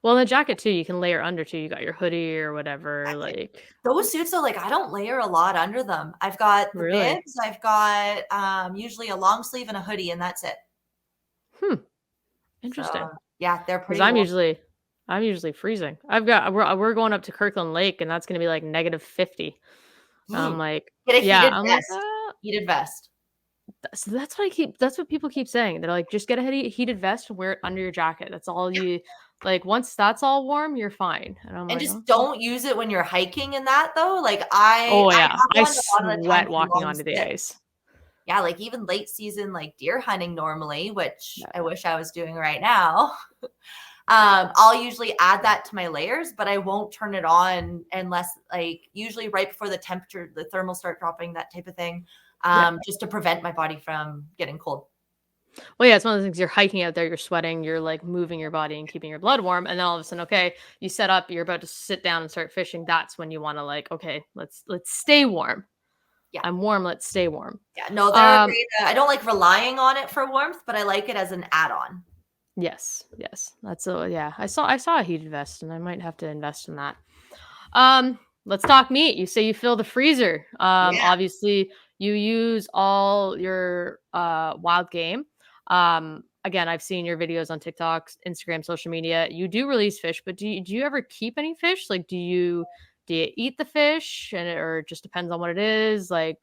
Well, the jacket too, you can layer under too. You got your hoodie or whatever, Jacket. like Those suits though, like I don't layer a lot under them. I've got the really? bibs, I've got usually a long sleeve and a hoodie, and that's it. Hmm, So interesting. yeah, they're Because pretty warm. I'm usually freezing. We're going up to Kirkland Lake, and that's gonna be like -50. I'm Mm. like, Get a yeah, heated I'm like, vest. Heated vest. so that's what people keep saying. They're like, just get a heated vest and wear it under your jacket. That's all you like. Once that's all warm, you're fine. And I'm And like, just okay. don't use it when you're hiking and that though. Like I Oh yeah, have I one a lot of the time sweat for walking long onto the slips. ice. Yeah, like even late season, like deer hunting normally, which Yeah, I wish I was doing right now. I'll usually add that to my layers, but I won't turn it on unless like usually right before the thermal start dropping, that type of thing. yeah. Just to prevent my body from getting cold. Well, yeah, it's one of the things you're hiking out there, you're sweating, you're like moving your body and keeping your blood warm, and then all of a sudden, okay, you set up, you're about to sit down and start fishing. That's when you want to like, okay, let's stay warm. Yeah. I'm warm. Let's stay warm. Yeah. No, they're a Um, great. I don't like relying on it for warmth, but I like it as an add-on. yes, yes, that's a yeah. I saw a heated vest, and I might have to invest in that. Let's talk meat. You say you fill the freezer. Yeah. Obviously you use all your wild game. Again, I've seen your videos on TikTok, Instagram, social media. You do release fish, but do you ever keep any fish? Like do you eat the fish and or it just depends on what it is? Like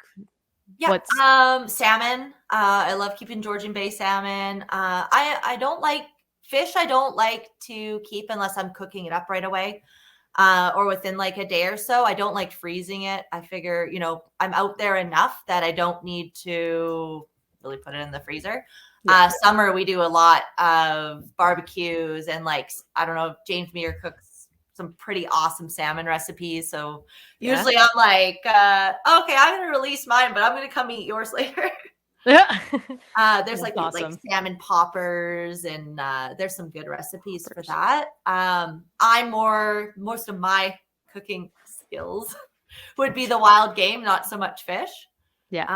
Yeah, what's salmon. I love keeping Georgian Bay salmon. I don't like fish. I don't like to keep unless I'm cooking it up right away, or within like a day or so. I don't like freezing it. I figure, I'm out there enough that I don't need to really put it in the freezer. yeah. Summer we do a lot of barbecues and like I don't know, James Meir cooks some pretty awesome salmon recipes. So Yeah. usually I'm like, okay, I'm gonna release mine, but I'm gonna come eat yours later. Yeah. There's That's like awesome. salmon poppers, and there's some good recipes for Poppers. that. Most of my cooking skills would be the wild game, not so much fish. Yeah.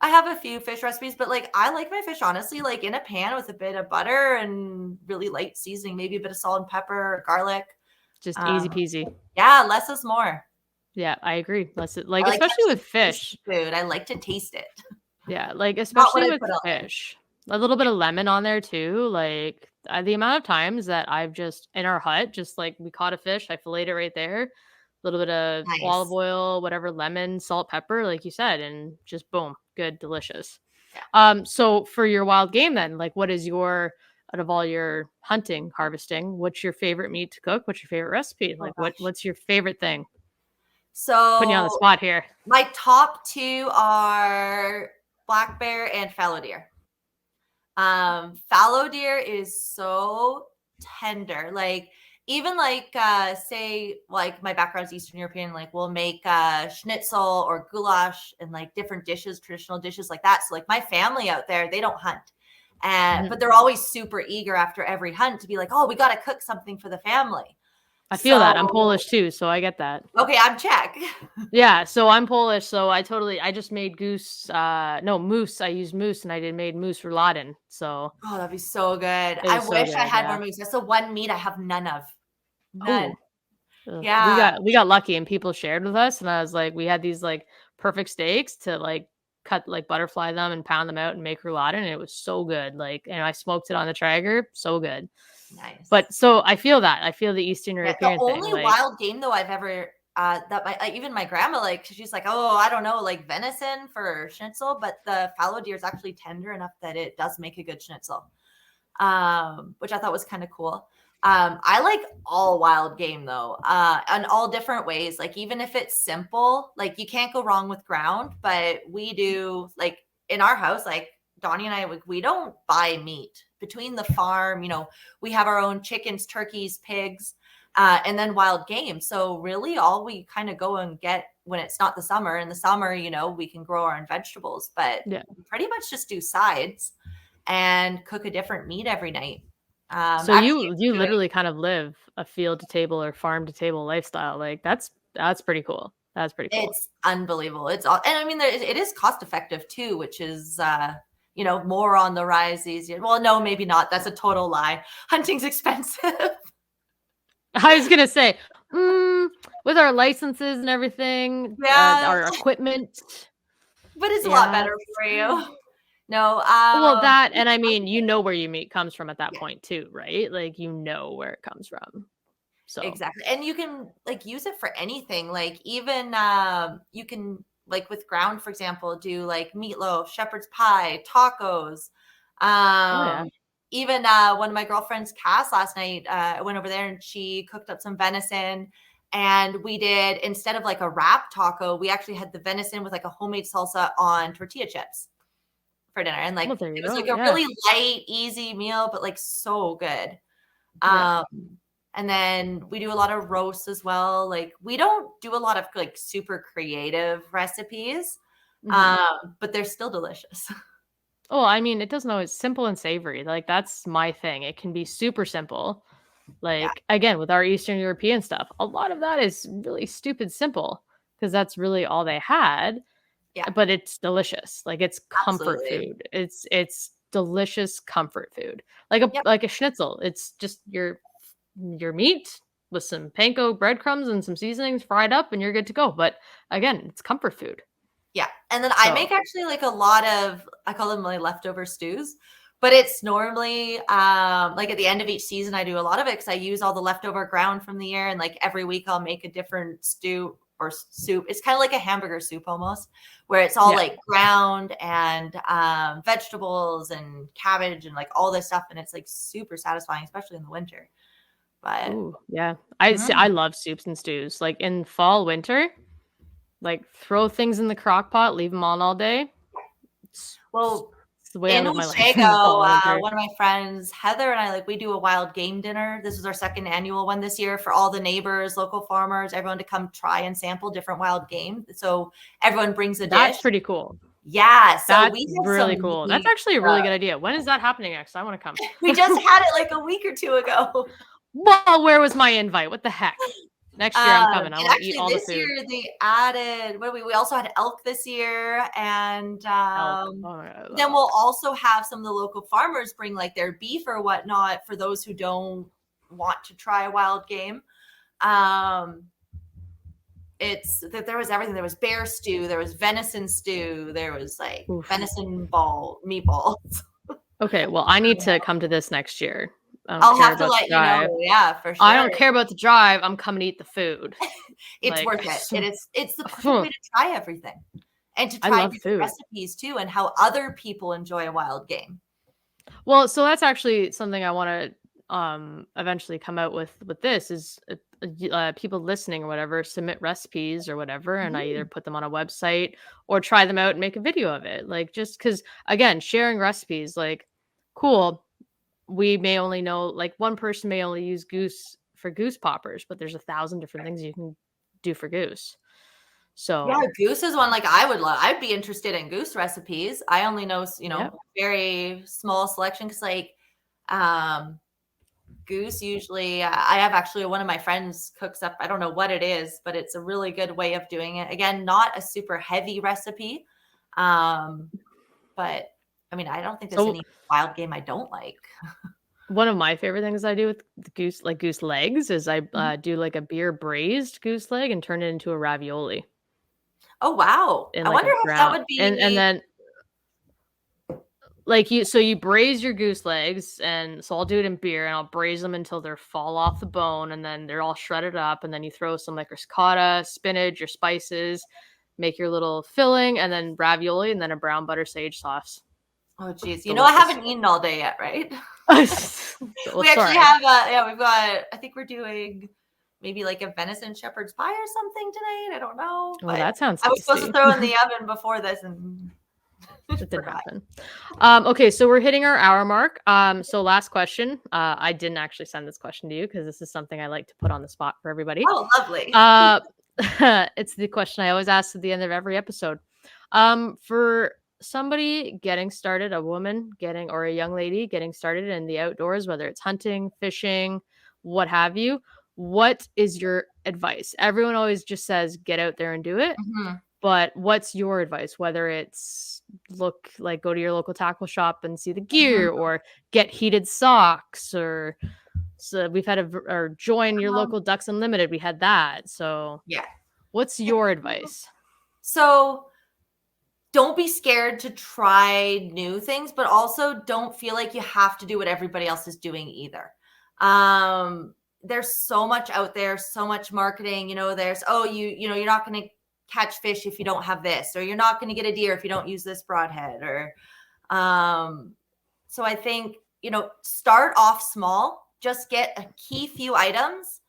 I have a few fish recipes, but like I like my fish honestly, like in a pan with a bit of butter and really light seasoning, maybe a bit of salt and pepper, garlic. Just easy Um, peasy. yeah, less is more. Yeah, I agree. Like I like to especially actually with taste fish. the food. I like to taste it, Yeah, like, not what especially I with put on there. fish, a little bit of lemon on there too, like, the amount of times that I've just in our hut, just, like, we caught a fish, I filleted it right there, a little bit of olive Nice. oil, whatever, lemon, salt, pepper, like you said, and just boom, good, delicious. Yeah. So for your wild game then, like, what is your, out of all your hunting, harvesting, what's your favorite meat to cook? What's your favorite recipe? Oh Like gosh. what's your favorite thing? Putting you on the So spot here. my top two are black bear and fallow deer. Fallow deer is so tender. Like even like say like my background's Eastern European, like we'll make schnitzel or goulash and like different dishes, traditional dishes like that. So like my family out there, they don't hunt. Mhm. But they're always super eager after every hunt to be like, oh, we got to cook something for the family. I feel that. I'm So Polish too, so I get that. okay, I'm Czech. Yeah, so I'm Polish, so I just made moose. I used moose and made moose rouladen. So Oh, that'd be so good. it I was so wish I good, had more yeah. moose. That's the one meat I have none of. None. Oh, we Yeah. got lucky and people shared with us, and I was like, we had these like perfect steaks to like cut like butterfly them and pound them out and make rouladen, and it was so good. Like, and I smoked it on the Traeger, so good. Nice. But so I feel that. I feel the Eastern Yeah, the European thing. only Like, wild game though I've ever that my even my grandma like she's like, oh, I don't know, like venison for schnitzel, but the fallow deer is actually tender enough that it does make a good schnitzel, which I thought was kind of cool. I like all wild game though, in all different ways. Like even if it's simple, like you can't go wrong with ground, but we do like in our house, like Donnie and I, we don't buy meat between the farm. You know, we have our own chickens, turkeys, pigs, and then wild game. So really, all we kind of go and get when it's not the summer. In the summer, you know, we can grow our own vegetables, but yeah. we pretty much just do sides and cook a different meat every night. So Actually, you doing literally kind of live a field to table or farm to table lifestyle. Like that's pretty cool. That's pretty cool. it's unbelievable. It's all, and I mean, it is cost effective too, which is you know, more on the rise these years. Well, no, maybe not. That's a total lie. Hunting's expensive. I was gonna say, with our licenses and everything, Yeah, our equipment, but it's a lot yeah. better for you. No, Well, that and I mean, you know where your meat comes from at that point too, right? Like you know where it comes from. So exactly. And you can like use it for anything. Like even you can like with ground, for example, do like meatloaf, shepherd's pie, tacos. oh yeah. Even one of my girlfriends, Cass, last night, I went over there and she cooked up some venison. And we did, instead of like a wrap taco, we actually had the venison with like a homemade salsa on tortilla chips for dinner. And like Well, there it you was go. like a Yeah. really light, easy meal, but like so good. Yeah. Um, and then we do a lot of roasts as well. Like we don't do a lot of like super creative recipes, Mhm. but they're still delicious. Oh, I mean, it doesn't always simple and savory. Like that's my thing. It can be super simple. Yeah, Like again, with our Eastern European stuff, a lot of that is really stupid simple because that's really all they had, yeah, but it's delicious. Like it's comfort absolutely. food. It's delicious comfort food. Yep. Like a schnitzel. It's just your meat with some panko breadcrumbs and some seasonings fried up and you're good to go. But again, it's comfort food. Yeah. And then I So, make actually like a lot of, I call them my leftover stews, but it's normally like at the end of each season, I do a lot of it because I use all the leftover ground from the year. And like every week I'll make a different stew or soup. It's kind of like a hamburger soup almost, where it's all yeah. like ground and vegetables and cabbage and like all this stuff. And it's like super satisfying, especially in the winter. But Ooh, yeah. I see, I mm, love soups and stews. Like in fall, winter, like throw things in the crock pot, leave them on all day. It's, well, it's the way I in live my life in the Oswego, fall and winter. one of my friends, Heather, and I, like, we do a wild game dinner. This was our second annual one this year for all the neighbors, local farmers, everyone to come try and sample different wild game. So everyone brings a That's dish. pretty cool. Yeah. So That's we have really some cool. That's meat. actually a really good idea. When is that happening next? I want to come. We just had it like a week or two ago. Well, where was my invite? What the heck? Next year I'm coming. I And want to eat actually all the this year food. they added, what we also had elk this year. And Elk. Oh my God, I love then we'll elk. also have some of the local farmers bring like their beef or whatnot for those who don't want to try wild game. Um, it's that there was everything. There was bear stew, there was venison stew, there was like Oof. venison ball meatballs. Okay, well, I need to come to this next year. I don't I'll care have to about the let you know. drive. Yeah, for I sure. don't care about the drive. I'm coming to eat the food. It's Like, worth it. It's the perfect way to try everything and to I try love different food. recipes too and how other people enjoy a wild game. Well, so that's actually something I want to eventually come out with this is people listening or whatever submit recipes or whatever, and I either Mhm. put them on a website or try them out and make a video of it. Like, just because, again, sharing recipes, like, cool. We may only know, like, one person may only use goose for goose poppers, but there's 1,000 different things you can do for goose. Yeah, So goose is one, like, I would love I'd be interested in goose recipes. I only know, yeah. very small selection because, like, um, goose usually I have actually one of my friends cooks up I don't know what it is, but it's a really good way of doing it. Again, not a super heavy recipe, um, but, I mean, I don't think there's So any wild game I don't like. one of my favorite things I do with the goose, like goose legs, is I Mhm. do like a beer braised goose leg and turn it into a ravioli Oh, wow. in I like wonder a if that brown, would and be then like you braise your goose legs, and so I'll do it in beer and I'll braise them until they're fall off the bone, and then they're all shredded up, and then you throw some like ricotta, spinach, your spices, make your little filling, and then ravioli, and then a brown butter sage sauce. oh, geez. I Delicious. haven't eaten all day yet, right? Well, We actually sorry. have, yeah, we've got I think we're doing maybe like a venison shepherd's pie or something tonight. I don't know, Oh, but that sounds I was supposed to tasty. throw in the oven before this and That didn't forgot. happen. Okay, so we're hitting our hour mark. So last question. I didn't actually send this question to you because this is something I like to put on the spot for everybody. Oh, lovely. Uh, it's the question I always ask at the end of every episode. For somebody getting started, a woman getting or a young lady getting started in the outdoors, whether it's hunting, fishing, what have you, what is your advice? Everyone always just says get out there and do it. Mhm, But what's your advice? Whether it's go to your local tackle shop and see the mhm. gear, or get heated socks, or so we've had or join your Um, local Ducks Unlimited. We had that. So yeah. what's your advice? So don't be scared to try new things, but also don't feel like you have to do what everybody else is doing either. There's so much out there, so much marketing. There's you're not going to catch fish if you don't have this, or you're not going to get a deer if you don't use this broadhead, or so I think start off small, just get a key few items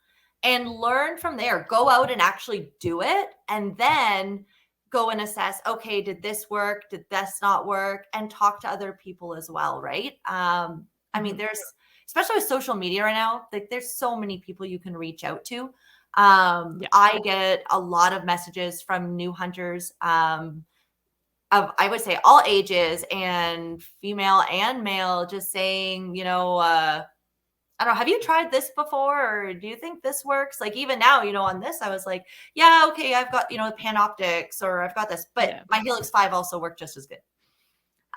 and learn from there. Go out and actually do it, and then go and assess, okay, did this work? Did this not work? And talk to other people as well, right? I mean, Mhm. there's, especially with social media right now, like there's so many people you can reach out to. Yeah. I get a lot of messages from new hunters, of, I would say, all ages, and female and male, just saying, I don't know, have you tried this before? Or do you think this works? Like, even now, on this, I was like, yeah, okay, I've got, Panoptics, or I've got this, but Yeah. my Helix 5 also worked just as good.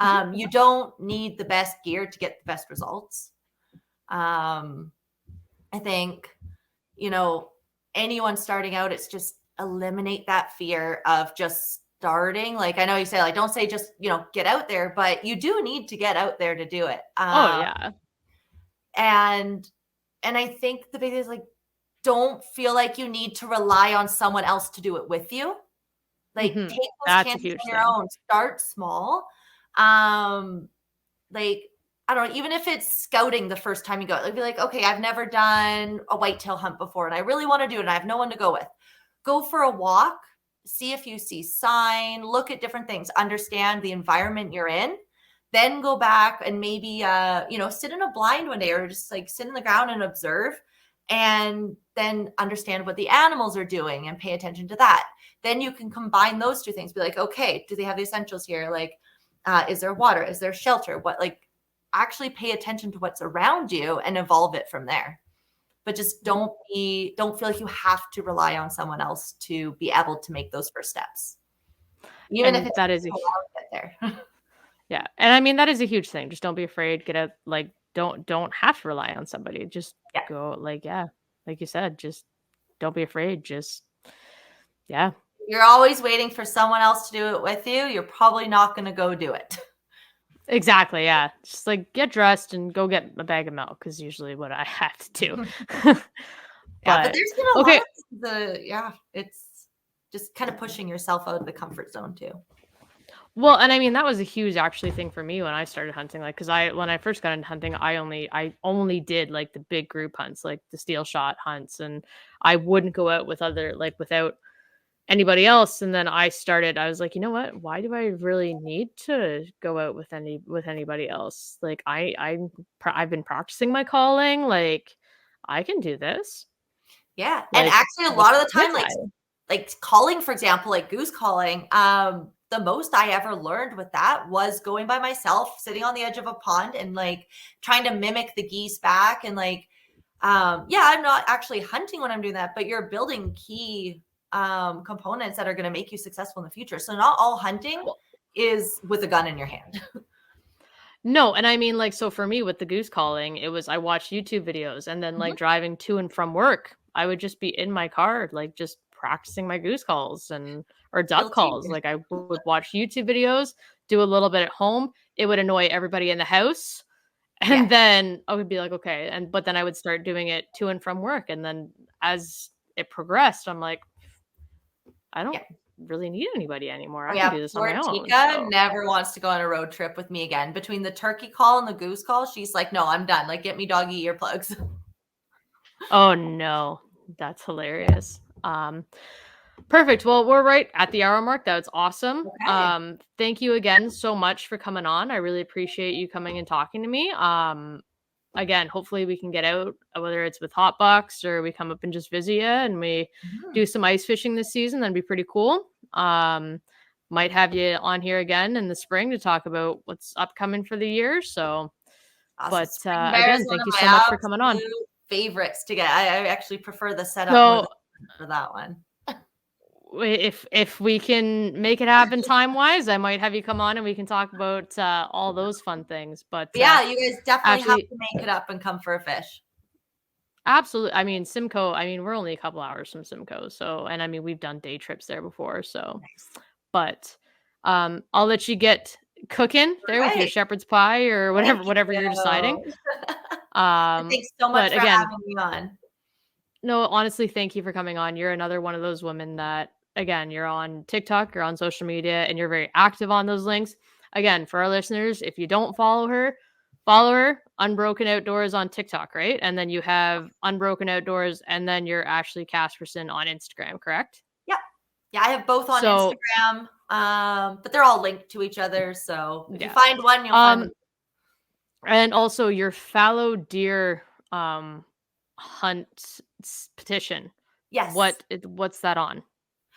Mhm. You don't need the best gear to get the best results. Um, I think, you know, anyone starting out, it's just eliminate that fear of just starting. Like, I know you say, like, don't say just, get out there, but you do need to get out there to do it. Oh yeah. And I think the big thing is, like, don't feel like you need to rely on someone else to do it with you. Like, Hmm. take those That's a chances huge on your thing. own. Start small. Um, like, I don't know, even if it's scouting the first time you go, like, be like, okay, I've never done a whitetail hunt before and I really want to do it and I have no one to go with. Go for a walk, see if you see sign, look at different things, understand the environment you're in. Then go back and maybe sit in a blind one day, or just like sit in the ground and observe, and then understand what the animals are doing and pay attention to that. Then you can combine those two things. Be like, okay, do they have the essentials here? Like, is there water? Is there shelter? What, like, actually pay attention to what's around you and evolve it from there. But just Mhm. don't feel like you have to rely on someone else to be able to make those first steps, even if And it that is takes a while to get there. yeah. And I mean that is a huge thing. Just don't be afraid. Get out. Like don't have to rely on somebody. Just Yeah. go. Like yeah. Like you said. Just don't be afraid. Just yeah. You're always waiting for someone else to do it with you. You're probably not going to go do it. Exactly. Yeah. Just like get dressed and go get a bag of milk is usually what I have to do. Yeah, but But there's been a lot okay. of it's just kind of pushing yourself out of the comfort zone too. Well, and I mean, that was a huge actually thing for me when I started hunting. Like, because when I first got into hunting, I only did like the big group hunts, like the steel shot hunts, and I wouldn't go out with other like without anybody else. And then I was like, you know what? Why do I really need to go out with anybody else? Like, I've been practicing my calling. Like, I can do this. Yeah, and Like, actually a let's lot of the try. time, like calling, for example, like goose calling, the most I ever learned with that was going by myself, sitting on the edge of a pond and like trying to mimic the geese back and like yeah, I'm not actually hunting when I'm doing that, but you're building key components that are going to make you successful in the future. So not all hunting Well, is with a gun in your hand. no, and I mean, like, so for me with the goose calling, it was I watched YouTube videos and then Mhm. like driving to and from work, I would just be in my car, like just practicing my goose calls and or duck Guilty. calls. Like I would watch YouTube videos, do a little bit at home. It would annoy everybody in the house. Yeah. And then I would be like, okay. But then I would start doing it to and from work. And then as it progressed, I'm like, I Yeah. don't really need anybody anymore. Oh I can yeah, do this on poor my own. Tika So never wants to go on a road trip with me again. Between the turkey call and the goose call, she's like, "No, I'm done. Like, get me doggy earplugs." oh no, that's hilarious. Perfect. Well, we're right at the hour mark. That's awesome. Okay. Thank you again so much for coming on. I really appreciate you coming and talking to me. Again, hopefully we can get out, whether it's with Hotbox or we come up and just visit you and we Mhm. do some ice fishing this season. That'd be pretty cool. Might have you on here again in the spring to talk about what's upcoming for the year. So, Awesome. but Spring bear is again, one thank of you my so much for coming on. absolute favorites to get. I actually prefer the setup more So than for that one. if we can make it happen time wise, I might have you come on and we can talk about all those fun things. But But yeah, you guys definitely have actually, to make it up and come for a fish. absolutely. I mean, Simcoe. I mean, we're only a couple hours from Simcoe, so and I mean, we've done day trips there before. So, Nice. but I'll let you get cooking there with your Right. shepherd's pie or Thank whatever you're deciding. you. Um, Thanks so much but for again, having me on. no, honestly, thank you for coming on. You're another one of those women that, again, you're on TikTok, you're on social media, and you're very active on those links. Again, for our listeners, if you don't follow her, Unbroken Outdoors on TikTok, right? And then you have Unbroken Outdoors, and then you're Ashley Casperson on Instagram, correct? Yep. Yeah, I have both on So, Instagram, but they're all linked to each other. So if you yeah. find one, you'll find them. Um, and also your Fallow Deer hunt petition. Yes. What's that on?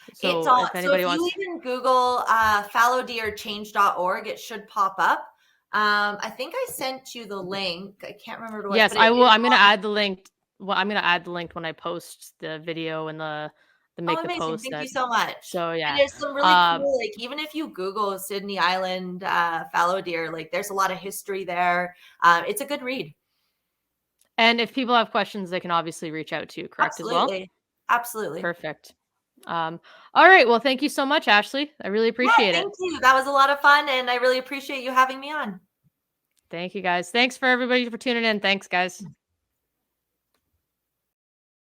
It's So all if so if anybody you wants. even Google fallowdeerchange.org, it should pop up. I think I sent you the link. I can't remember what it was, Yes, but I it will. is I'm gonna on. add the link. Well, I'm gonna add the link when I post the video and the Oh, make the amazing. post Thank you that. so much. So And yeah. there's some really Um, cool, like even if you Google Sydney Island fallow deer, like there's a lot of history there. It's a good read. and if people have questions, they can obviously reach out to you, correct as well? Absolutely. Absolutely. Perfect. All right. Well, thank you so much, Ashley. I really Yeah, appreciate it. thank you. That was a lot of fun, and I really appreciate you having me on. Thank you guys. Thanks for everybody for tuning in. Thanks, guys.